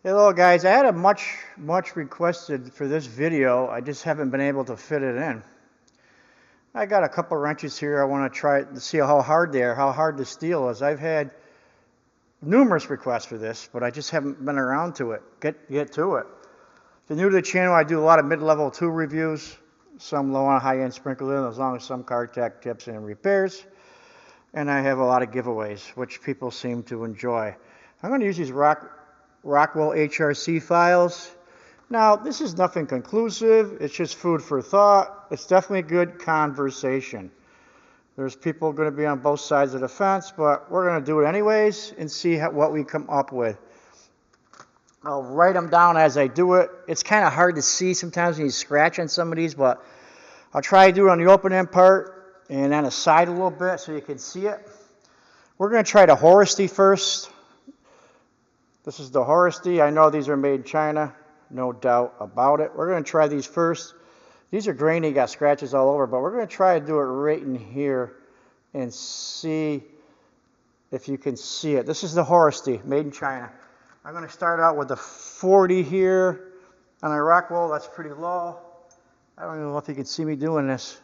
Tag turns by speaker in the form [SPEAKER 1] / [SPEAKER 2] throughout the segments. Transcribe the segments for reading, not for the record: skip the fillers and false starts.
[SPEAKER 1] Hello guys, I had a much requested for this video. I just haven't been able to fit it in. I got a couple wrenches here. I want to try to see how hard they are, how hard the steel is. I've had numerous requests for this, but I just haven't been around to it. Get to it. If you're new to the channel, I do a lot of mid-level tool reviews, some low and high-end sprinkled in, as long as some car tech tips and repairs. And I have a lot of giveaways, which people seem to enjoy. I'm going to use these Rockwell HRC files. Now, this is nothing conclusive. It's just food for thought. It's definitely good conversation. There's people going to be on both sides of the fence, but we're going to do it anyways and see what we come up with. I'll write them down as I do it. It's kind of hard to see sometimes when you scratch on some of these, but I'll try to do it on the open end part and on the side a little bit so you can see it. We're going to try the horsey first. This is the horsey. I know these are made in China, no doubt about it. We're going to try these first. These are grainy, got scratches all over, but we're going to try to do it right in here and see if you can see it. This is the horsey, made in China. I'm going to start out with the 40 here on a Rockwell. That's pretty low. I don't even know if you can see me doing this.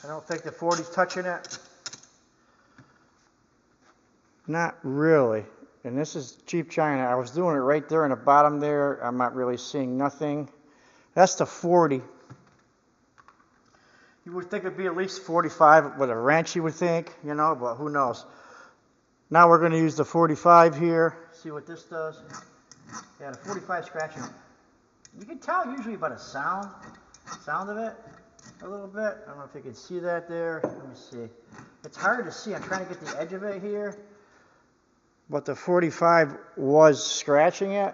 [SPEAKER 1] I don't think the 40's touching it. Not really. And this is cheap China. I was doing it right there in the bottom there. I'm not really seeing nothing. That's the 40. You would think it'd be at least 45 with a wrench, you would think, you know, but who knows. Now we're going to use the 45 here. See what this does. Yeah, the 45 scratching. You can tell usually by the sound of it. A little bit. I don't know if you can see that there. Let me see. It's hard to see. I'm trying to get the edge of it here. But the 45 was scratching it.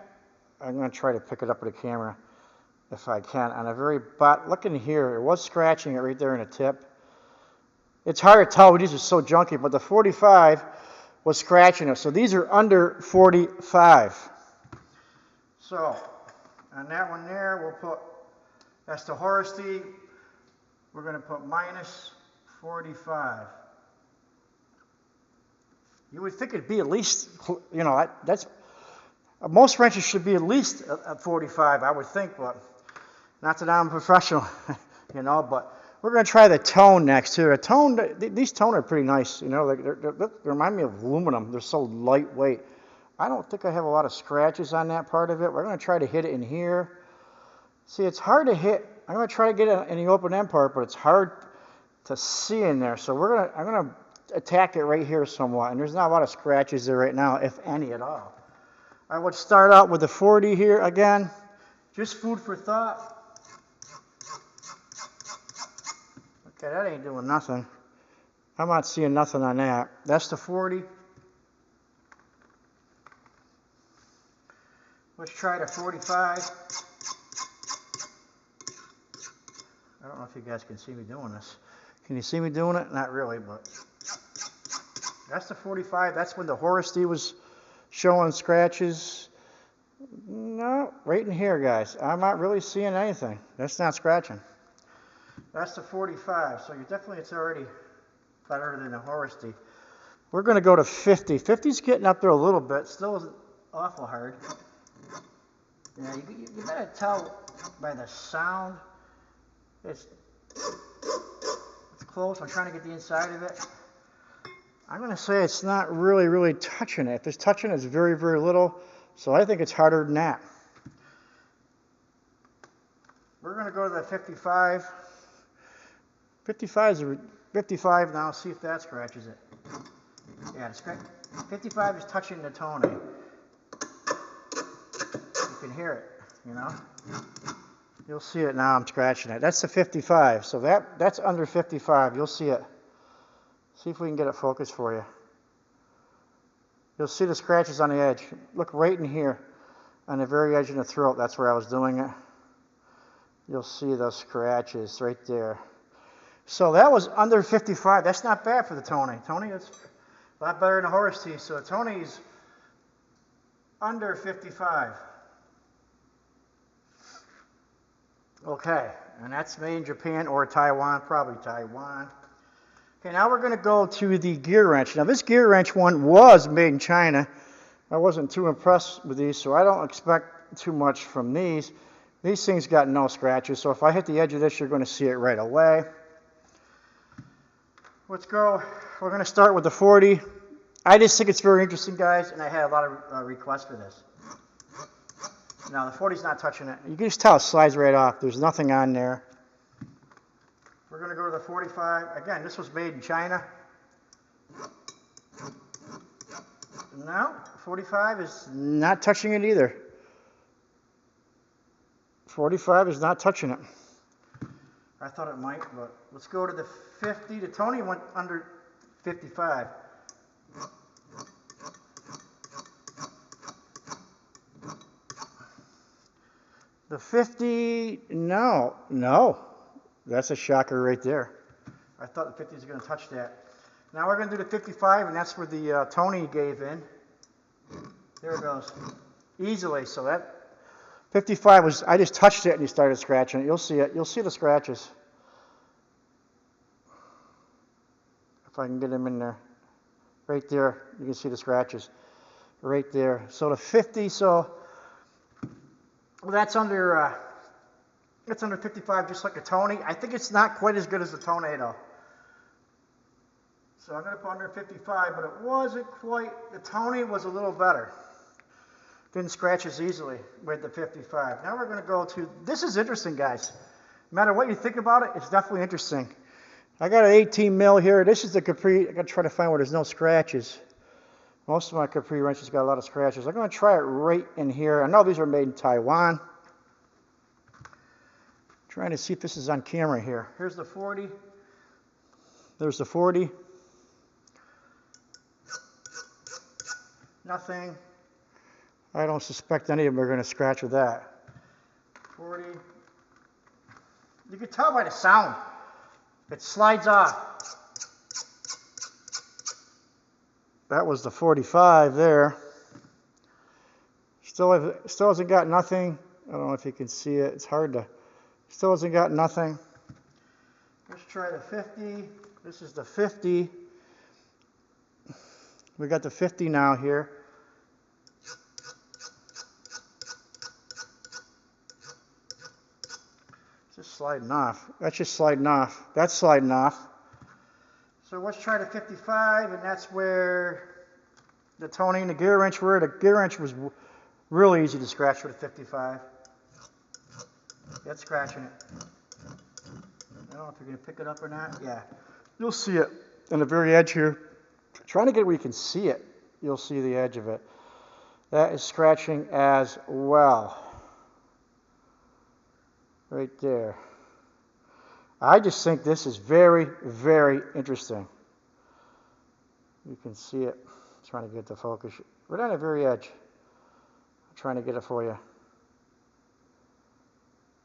[SPEAKER 1] I'm going to try to pick it up with the camera if I can. On a very bottom, look in here. It was scratching it right there in the tip. It's hard to tell. These are so junky. But the 45 was scratching it. So these are under 45. So on that one there, we'll put, that's the horsey. We're going to put minus 45. You would think it'd be at least, you know, that's most wrenches should be at least a 45, I would think, but not that I'm a professional, you know. But we're going to try the tone next here. The tone, these tone are pretty nice, you know. They remind me of aluminum. They're so lightweight. I don't think I have a lot of scratches on that part of it. We're going to try to hit it in here. See, it's hard to hit. I'm going to try to get it in the open end part, but it's hard to see in there. So I'm going to attack it right here somewhat. And there's not a lot of scratches there right now, if any at all. I would start out with the 40 here again. Just food for thought. Okay, that ain't doing nothing. I'm not seeing nothing on that. That's the 40. Let's try the 45. I don't know if you guys can see me doing this. Can you see me doing it? Not really, but that's the 45. That's when the horsey was showing scratches. No, right in here, guys. I'm not really seeing anything. That's not scratching. That's the 45. So it's already better than the horsey. We're going to go to 50. 50's getting up there a little bit. Still isn't awful hard. Yeah, you gotta tell by the sound. It's close. I'm trying to get the inside of it. I'm going to say it's not really touching it. If it's touching, it's very little. So I think it's harder than that. We're going to go to the 55. 55 now. See if that scratches it. Yeah, 55 is touching the tone. You can hear it, you know. You'll see it now. I'm scratching it. That's the 55. So that's under 55. You'll see it. See if we can get it focused for you. You'll see the scratches on the edge. Look right in here on the very edge of the throat. That's where I was doing it. You'll see those scratches right there. So that was under 55. That's not bad for the Tony. Tony, it's a lot better than a horsey. So the Tony's under 55. Okay, and that's made in Japan or Taiwan, probably Taiwan. Okay, now we're going to go to the gear wrench. Now this gear wrench one was made in China. I wasn't too impressed with these, so I don't expect too much from these. These things got no scratches, so if I hit the edge of this, you're going to see it right away. Let's go. We're going to start with the 40. I just think it's very interesting, guys, and I had a lot of requests for this. Now, the 40's not touching it. You can just tell it slides right off. There's nothing on there. We're going to go to the 45. Again, this was made in China. No, 45 is not touching it either. 45 is not touching it. I thought it might, but let's go to the 50. The Tony went under 55. The 50, no. That's a shocker right there. I thought the 50 was going to touch that. Now we're going to do the 55, and that's where the Tony gave in. There it goes. Easily. So that 55 was, I just touched it and you started scratching it. You'll see it. You'll see the scratches. If I can get them in there. Right there, you can see the scratches. Right there. So the 50, well, that's under 55, just like a Tony. I think it's not quite as good as the Tornado. So I'm going to put under 55, but it wasn't quite. The Tony was a little better. Didn't scratch as easily with the 55. Now we're going to go to, this is interesting, guys. No matter what you think about it, it's definitely interesting. I got an 18 mil here. This is the Capri. I got to try to find where there's no scratches. Most of my Capri wrenches got a lot of scratches. I'm going to try it right in here. I know these were made in Taiwan. Trying to see if this is on camera here. Here's the 40. There's the 40. Nothing. I don't suspect any of them are going to scratch with that. 40. You can tell by the sound. It slides off. That was the 45 there. Still hasn't got nothing. I don't know if you can see it. It's hard to. Still hasn't got nothing. Let's try the 50. This is the 50. We got the 50 now here. It's just sliding off. That's just sliding off. That's sliding off. So let's try the 55, and that's where the Tony and the gear wrench were. The gear wrench was really easy to scratch with a 55. That's scratching it. I don't know if you're going to pick it up or not. Yeah. You'll see it on the very edge here. Trying to get where you can see it. You'll see the edge of it. That is scratching as well. Right there. I just think this is very, very interesting. You can see it. I'm trying to get the focus. Right on the very edge. I'm trying to get it for you.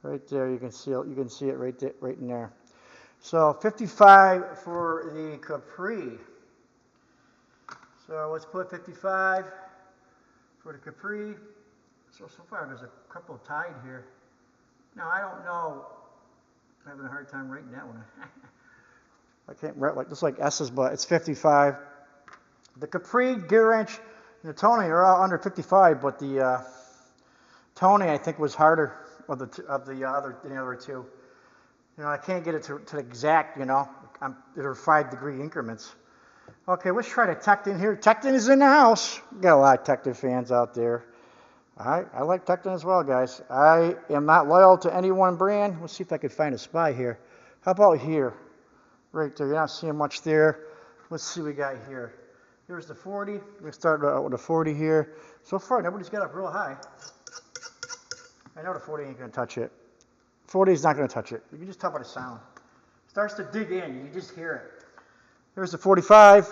[SPEAKER 1] Right there, you can see it. You can see it right there, right in there. So 55 for the Capri. So let's put 55 for the Capri. So far there's a couple tied here. Now I don't know. I'm having a hard time writing that one. I can't write like this, like S's, but it's 55. The Capri, gear wrench, and the Tony are all under 55, but the Tony I think was harder of the other two. You know, I can't get it to the exact. You know, there are 5-degree increments. Okay, let's try the Tekton here. Tekton is in the house. Got a lot of Tekton fans out there. I like Tekton as well, guys. I am not loyal to any one brand. Let's see if I can find a spy here. How about here? Right there. You're not seeing much there. Let's see what we got here. Here's the 40. We start out with the 40 here. So far, nobody's got up real high. I know the 40 ain't going to touch it. 40 is not going to touch it. You can just tell by the sound. It starts to dig in. You just hear it. Here's the 45.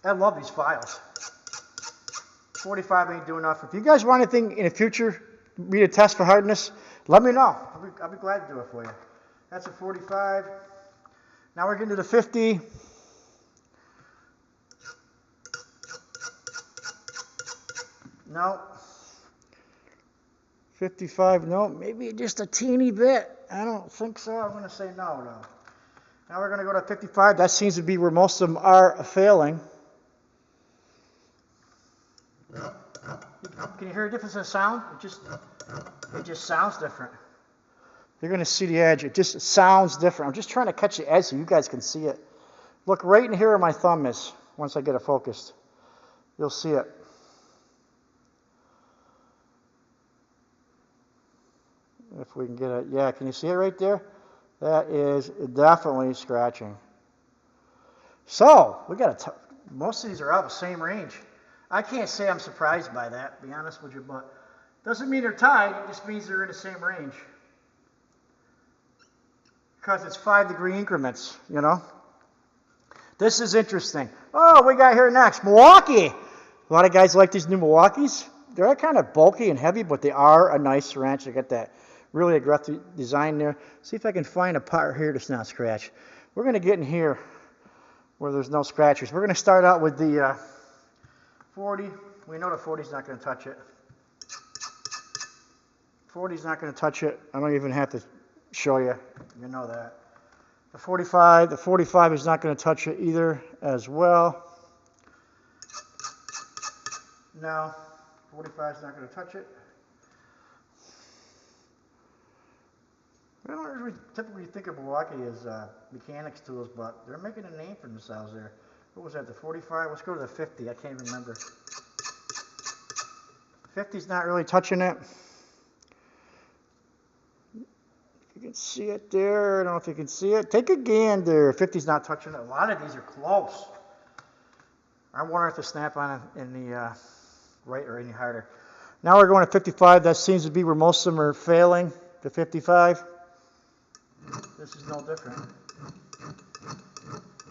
[SPEAKER 1] I love these files. 45 ain't doing enough. If you guys want anything in the future, me to test for hardness, let me know. I'll be glad to do it for you. That's a 45. Now we're getting to the 50. No. 55, no. Maybe just a teeny bit. I don't think so. I'm going to say no, though. Now we're going to go to 55. That seems to be where most of them are failing. Can you hear a difference in sound? It just sounds different. You're going to see the edge. It just sounds different. I'm just trying to catch the edge so you guys can see it. Look right in here where my thumb is. Once I get it focused, you'll see it. If we can get it. Yeah, can you see it right there? That is definitely scratching. So, we got most of these are out of the same range. I can't say I'm surprised by that, to be honest with you, but doesn't mean they're tied, it just means they're in the same range. Because it's 5-degree increments, you know. This is interesting. Oh, we got here next, Milwaukee. A lot of guys like these new Milwaukees. They're kind of bulky and heavy, but they are a nice wrench. They got that really aggressive design there. See if I can find a part here that's not scratched. We're going to get in here where there's no scratches. We're going to start out with the 40. We know the 40 is not going to touch it. 40 is not going to touch it. I don't even have to show you. You know that. The 45 is not going to touch it either as well. No, 45 is not going to touch it. I don't really typically think of Milwaukee as mechanics tools, but they're making a name for themselves there. What was that, the 45? Let's go to the 50. I can't remember. 50's not really touching it. You can see it there. I don't know if you can see it. Take a gander. 50's not touching it. A lot of these are close. I wonder if the snap-on in the right or any harder. Now we're going to 55. That seems to be where most of them are failing. The 55. This is no different.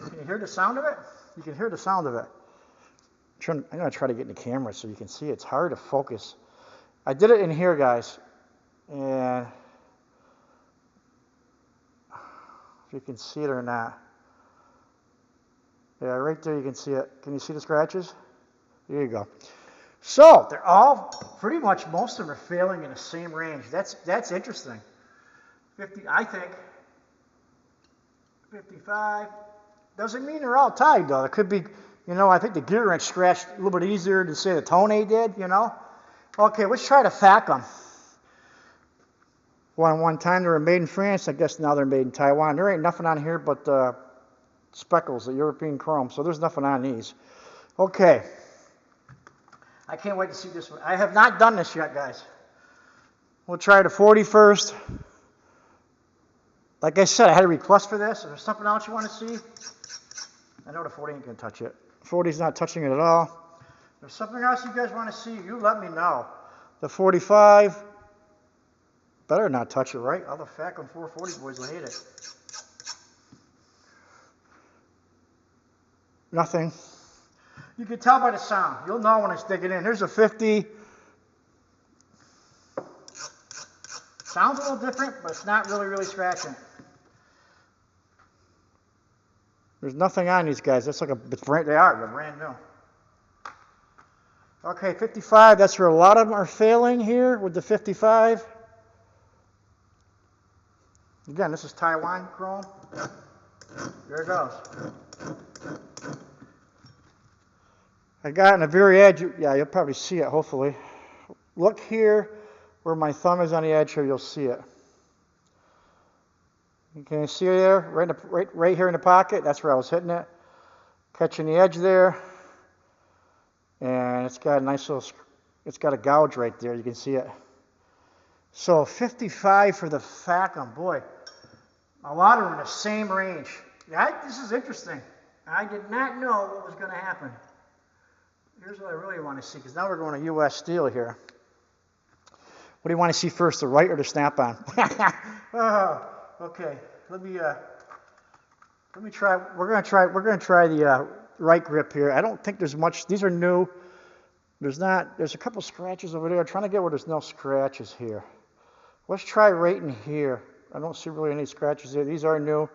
[SPEAKER 1] Can you hear the sound of it? You can hear the sound of it. I'm going to try to get in the camera so you can see. It's hard to focus. I did it in here, guys. And if you can see it or not. Yeah, right there you can see it. Can you see the scratches? There you go. So, they're all, pretty much most of them are failing in the same range. That's interesting. 50, I think. 55. Doesn't mean they're all tied, though. It could be, you know, I think the gear wrench scratched a little bit easier than, say, the Tone did, you know. Okay, let's try to facom. One time they were made in France. I guess now they're made in Taiwan. There ain't nothing on here but speckles, the European chrome. So there's nothing on these. Okay. I can't wait to see this one. I have not done this yet, guys. We'll try the 40 first. Like I said, I had a request for this. Is there something else you want to see? I know the 40 ain't going to touch it. 40's not touching it at all. If there's something else you guys want to see, you let me know. The 45, better not touch it, right? All the facom 440 boys will hate it. Nothing. You can tell by the sound. You'll know when it's digging in. There's a 50. Sounds a little different, but it's not really scratching. There's nothing on these guys. That's like they're brand new. Okay, 55. That's where a lot of them are failing here with the 55. Again, this is Taiwan chrome. There it goes. I got on the very edge. Yeah, you'll probably see it, hopefully. Look here where my thumb is on the edge here. You'll see it. Can you see it there? Right here in the pocket. That's where I was hitting it. Catching the edge there. And it's got a nice little, it's got a gouge right there. You can see it. So 55 for the facom. Boy, a lot of them in the same range. This is interesting. I did not know what was going to happen. Here's what I really want to see, because now we're going to U.S. Steel here. What do you want to see first, the right or the snap-on? Oh, okay. Let me try. We're going to try the right grip here. I don't think there's much. These are new. There's a couple scratches over there. I'm trying to get where there's no scratches here. Let's try right in here. I don't see really any scratches there. These are new.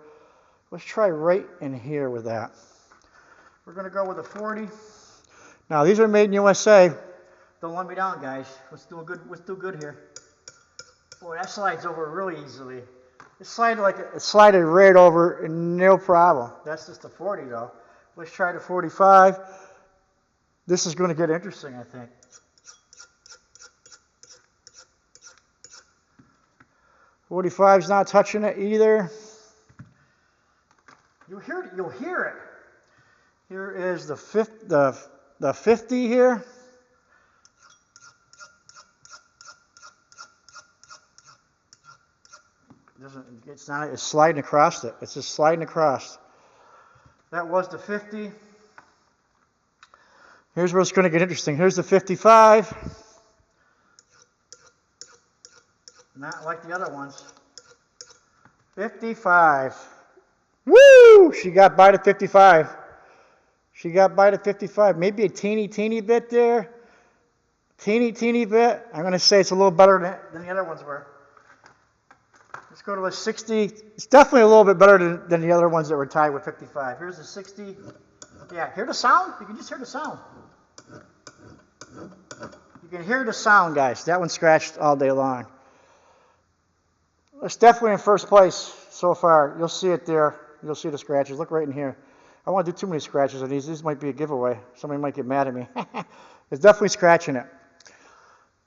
[SPEAKER 1] Let's try right in here with that. We're going to go with a 40. Now, these are made in USA. Don't let me down, guys. Let's do good here. Boy, that slides over really easily. It slided right over, no problem. That's just a 40 though. Let's try the 45. This is going to get interesting, I think. .45's not touching it either. You'll hear it. Here is the 50 here. It's sliding across it. It's just sliding across. That was the 50. Here's where it's going to get interesting. Here's the 55. Not like the other ones. 55. Woo! She got by to 55. She got by to 55. Maybe a teeny bit there. Teeny bit. I'm going to say it's a little better than the other ones were. Let's go to a 60. It's definitely a little bit better than the other ones that were tied with 55. Here's the 60. Yeah, hear the sound? You can just hear the sound. You can hear the sound, guys. That one scratched all day long. It's definitely in first place so far. You'll see it there. You'll see the scratches. Look right in here. I don't want to do too many scratches on these. These might be a giveaway. Somebody might get mad at me. It's definitely scratching it.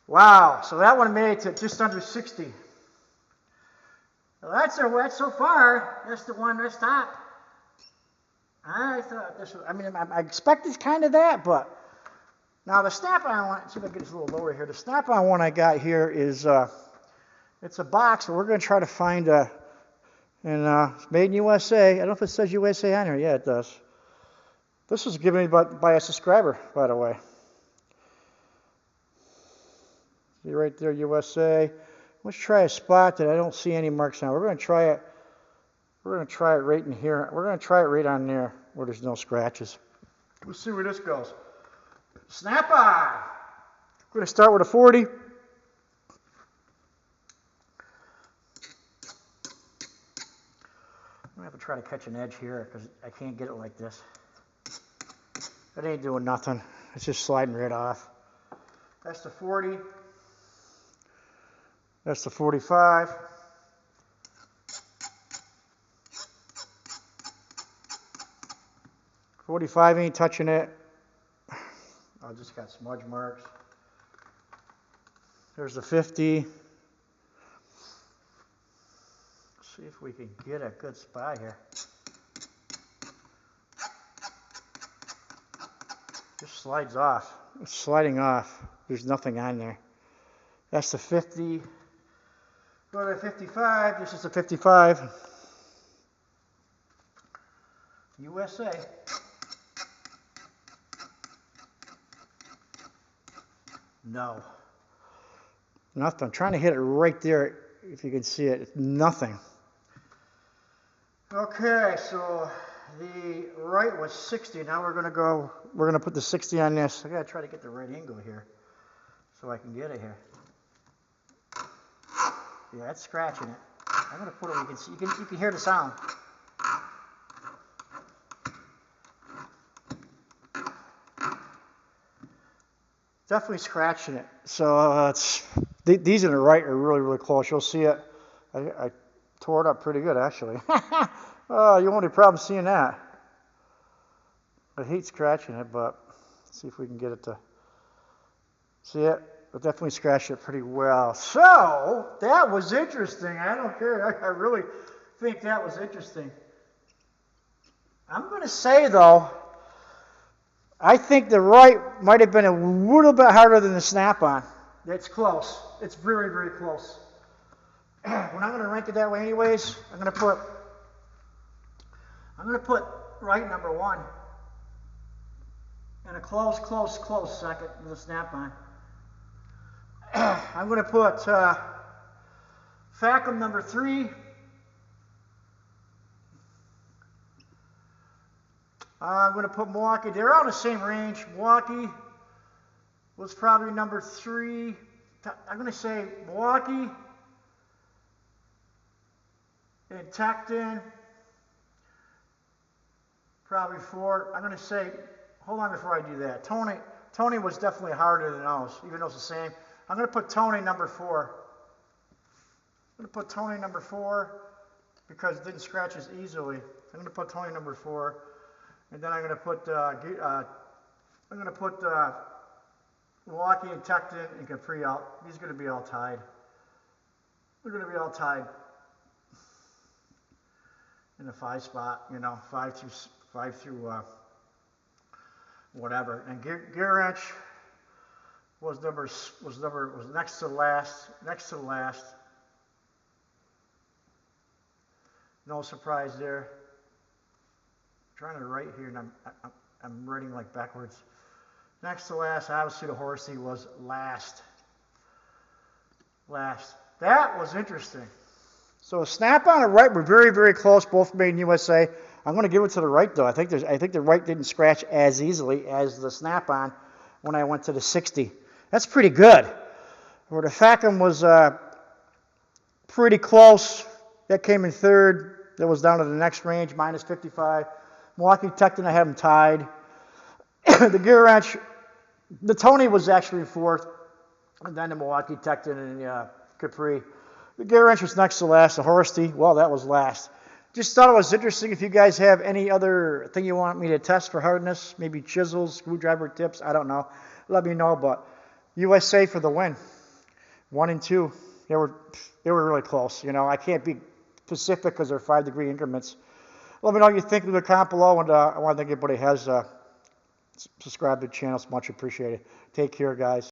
[SPEAKER 1] Wow. So that one made it to just under 60. Well, that's so far. That's the one that's top. I thought this was, I expected kind of that, but now the snap-on one, see if I can get this a little lower here. The snap-on one I got here is, it's a box, but we're going to try to find it's made in USA. I don't know if it says USA on here. Yeah, it does. This was given me by a subscriber, by the way. See right there, USA. Let's try a spot that I don't see any marks on. We're going to try it. We're going to try it right in here. We're going to try it right on there where there's no scratches. We'll see where this goes. Snap on. We're going to start with a 40. I'm going to have to try to catch an edge here because I can't get it like this. It ain't doing nothing. It's just sliding right off. That's the 40. That's the 45. .45 ain't touching it. I just got smudge marks. There's the 50. Let's see if we can get a good spot here. Just slides off. It's sliding off. There's nothing on there. That's the 50. Go to 55. This is the 55. USA. No. Nothing. I'm trying to hit it right there, if you can see it. It's nothing. Okay, so the right was 60. Now we're going to put the 60 on this. I got to try to get the right angle here so I can get it here. Yeah, it's scratching it. I'm going to put it where you can see. You can hear the sound. Definitely scratching it. So these in the right are really close. You'll see it. I tore it up pretty good, actually. Oh, you won't have a problem seeing that. I hate scratching it, but let's see if we can get it to see it. But definitely scratched it pretty well. So that was interesting. I don't care. I really think that was interesting. I'm going to say, though, I think the right might have been a little bit harder than the snap-on. It's close. It's very close. We're not going to rank it that way anyways. I'm going to put right number 1 and a close second with the snap-on. I'm going to put facom number 3. I'm going to put Milwaukee. They're all in the same range. Milwaukee was probably number 3. I'm going to say Milwaukee and Tekon, probably 4. I'm going to say, hold on before I do that. Tony was definitely harder than those, even though it's the same. I'm going to put Tony number 4. I'm going to put Tony number 4. because it didn't scratch as easily. I'm going to put Tony number 4, and then I'm going to put Milwaukee and Tekon and Capri out. These are going to be all tied. They're going to be all tied in the 5 spot, you know, 5 through whatever. And gear wrench was next to the last. No surprise there. I'm trying to write here, and I'm writing like backwards. Next to last, obviously the horsey was last. That was interesting. So snap-on and Wright were very, very close, both made in USA. I'm going to give it to the Wright though. I think the Wright didn't scratch as easily as the snap-on when I went to the 60. That's pretty good. Where the facom was pretty close. That came in third. That was down to the next range, minus 55. Milwaukee Tekon, I have them tied. The gear wrench, the Tony was actually in fourth, and then the Milwaukee Tekon and Capri. The gear wrench was next to last. The horsey, well, that was last. Just thought it was interesting. If you guys have any other thing you want me to test for hardness, maybe chisels, screwdriver tips, I don't know. Let me know. But USA for the win. 1 and 2. They were really close. You know, I can't be specific because they're 5-degree increments. Let me know what you think. Leave a comment below, and I want to thank everybody who has subscribed to the channel. It's much appreciated. Take care, guys.